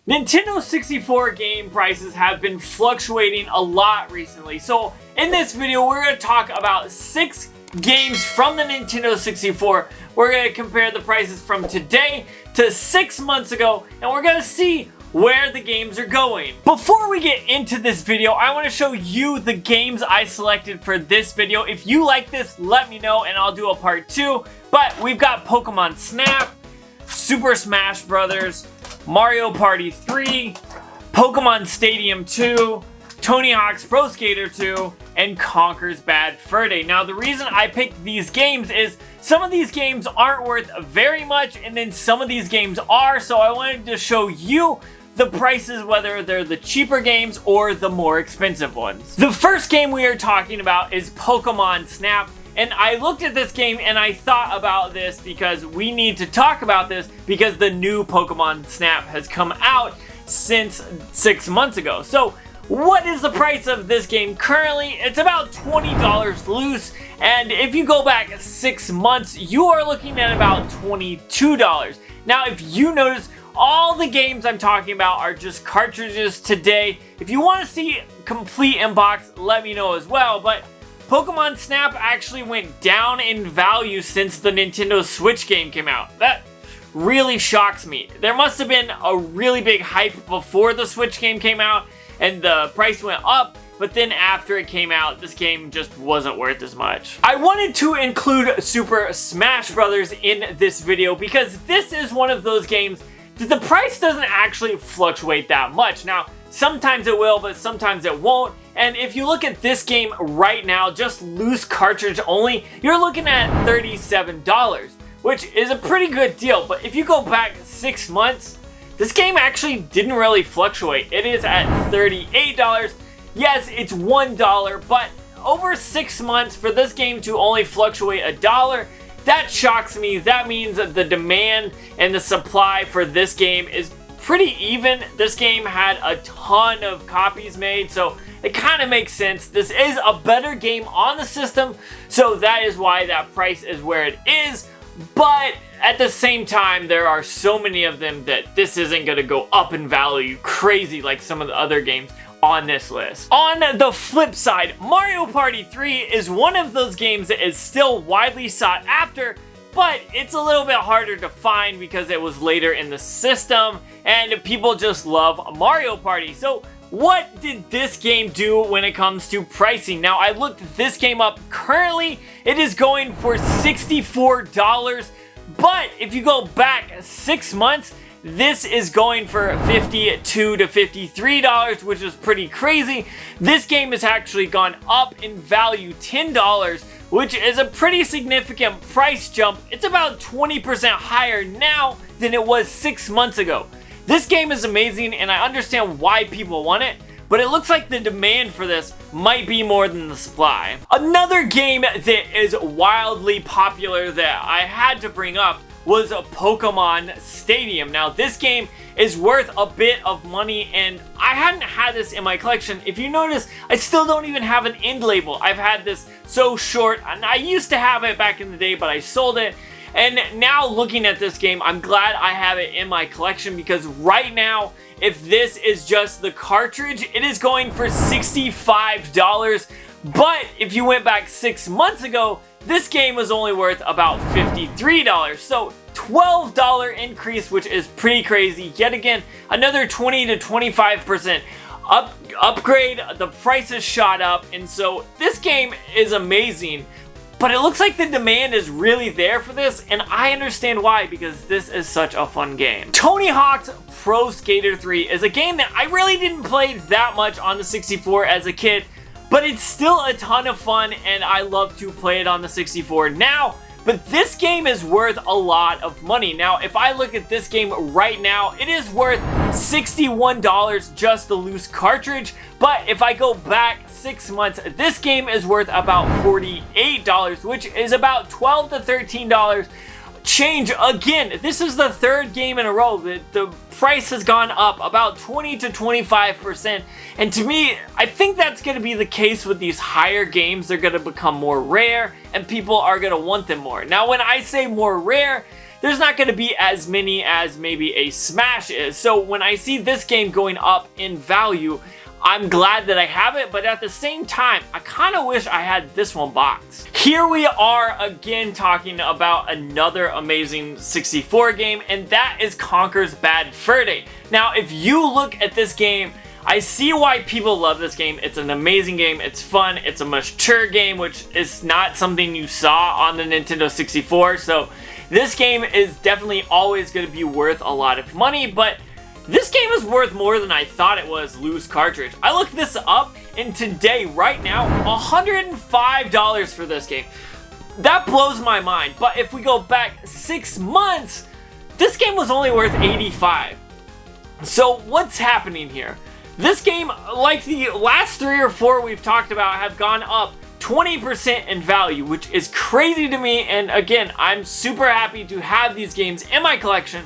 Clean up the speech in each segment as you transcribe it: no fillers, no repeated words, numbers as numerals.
Nintendo 64 game prices have been fluctuating a lot recently, so in this video we're going to talk about 6 games from the Nintendo 64. We're going to compare the prices from today to 6 months ago, and we're going to see where the games are going. Before we get into this video, I want to show you the games I selected for this video. If you like this, let me know and I'll do a part 2. But we've got Pokemon Snap, Super Smash Bros., Mario Party 3, Pokemon Stadium 2, Tony Hawk's Pro Skater 2, and Conker's Bad Fur Day. Now, the reason I picked these games is some of these games aren't worth very much, and then some of these games are, so I wanted to show you the prices, whether they're the cheaper games or the more expensive ones. The first game we are talking about is Pokemon Snap. And I looked at this game and I thought about this because we need to talk about this because the new Pokemon Snap has come out since 6 months ago. So what is the price of this game currently? It's about $20 loose, and if you go back 6 months, you are looking at about $22. Now, if you notice, all the games I'm talking about are just cartridges today. If you want to see complete inbox, let me know as well, but Pokemon Snap actually went down in value since the Nintendo Switch game came out. That really shocks me. There must have been a really big hype before the Switch game came out and the price went up, but then after it came out, this game just wasn't worth as much. I wanted to include Super Smash Bros. In this video because this is one of those games that the price doesn't actually fluctuate that much. Now, sometimes it will, but sometimes it won't. And if you look at this game right now, just loose cartridge only, you're looking at $37, which is a pretty good deal. But if you go back 6 months, this game actually didn't really fluctuate. It is at $38. Yes, it's $1, but over 6 months for this game to only fluctuate $1, that shocks me. That means that the demand and the supply for this game is pretty even. This game had a ton of copies made, so it kind of makes sense. This is a better game on the system, so that is why that price is where it is. But at the same time, there are so many of them that this isn't going to go up in value crazy like some of the other games on this list. On the flip side, Mario Party 3 is one of those games that is still widely sought after, but it's a little bit harder to find because it was later in the system and people just love Mario Party. So what did this game do when it comes to pricing? Now, I looked this game up. Currently, it is going for $64, but if you go back 6 months, this is going for $52 to $53, which is pretty crazy. This game has actually gone up in value $10, which is a pretty significant price jump. It's about 20% higher now than it was 6 months ago. This game is amazing and I understand why people want it, but it looks like the demand for this might be more than the supply. Another game that is wildly popular that I had to bring up was a Pokemon Stadium. Now, this game is worth a bit of money and I hadn't had this in my collection. If you notice, I still don't even have an end label. I've had this so short, and I used to have it back in the day, but I sold it. And now looking at this game, I'm glad I have it in my collection because right now, if this is just the cartridge, it is going for $65. But if you went back 6 months ago, this game was only worth about $53. So $12 increase, which is pretty crazy. Yet again, another 20 to 25% upgrade. The prices shot up, and so this game is amazing. But it looks like the demand is really there for this, and I understand why, because this is such a fun game. Tony Hawk's Pro Skater 3 is a game that I really didn't play that much on the 64 as a kid, but it's still a ton of fun, and I love to play it on the 64 now. But this game is worth a lot of money. Now, if I look at this game right now, it is worth $61, just the loose cartridge. But if I go back 6 months, this game is worth about $48, which is about $12 to $13 change. Again, this is the third game in a row that the price has gone up about 20 to 25%. And to me, I think that's going to be the case with these higher games. They're going to become more rare and people are going to want them more. Now, when I say more rare, there's not going to be as many as maybe a Smash is. So when I see this game going up in value, I'm glad that I have it, but at the same time, I kind of wish I had this one boxed. Here we are again talking about another amazing 64 game, and that is Conans Bad Fur Day. Now, if you look at this game, I see why people love this game. It's an amazing game, it's fun, it's a mature game, which is not something you saw on the Nintendo 64, so this game is definitely always going to be worth a lot of money, but this game is worth more than I thought it was loose cartridge. I looked this up, and today, right now, $105 for this game. That blows my mind, but if we go back 6 months, this game was only worth $85. So what's happening here? This game, like the last 3 or 4 we've talked about, have gone up 20% in value, which is crazy to me, and again, I'm super happy to have these games in my collection.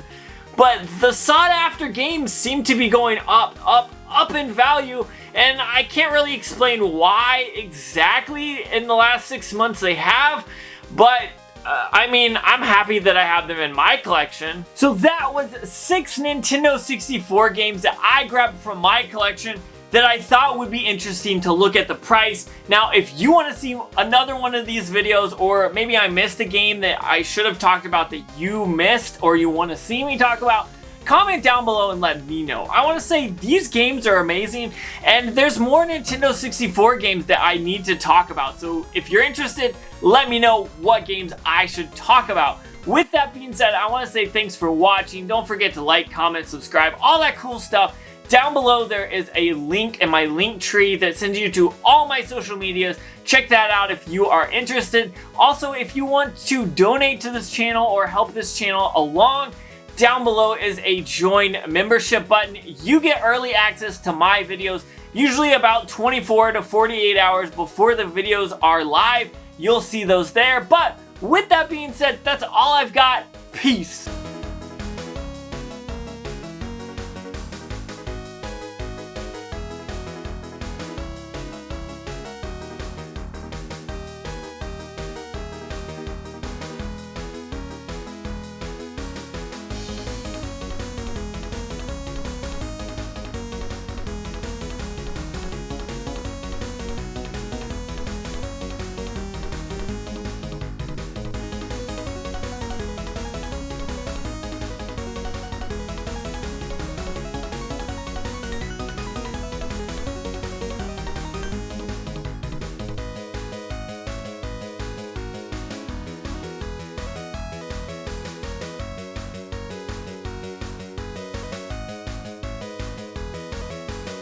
But the sought-after games seem to be going up in value, and I can't really explain why exactly in the last 6 months they have, but I mean, I'm happy that I have them in my collection. So that was 6 Nintendo 64 games that I grabbed from my collection that I thought would be interesting to look at the price. Now, if you want to see another one of these videos, or maybe I missed a game that I should have talked about that you missed, or you want to see me talk about, comment down below and let me know. I want to say these games are amazing, and there's more Nintendo 64 games that I need to talk about. So if you're interested, let me know what games I should talk about. With that being said, I want to say thanks for watching. Don't forget to like, comment, subscribe, all that cool stuff. Down below there is a link in my link tree that sends you to all my social medias. Check that out if you are interested. Also, if you want to donate to this channel or help this channel along, down below is a join membership button. You get early access to my videos, usually about 24 to 48 hours before the videos are live. You'll see those there. But with that being said, that's all I've got. Peace.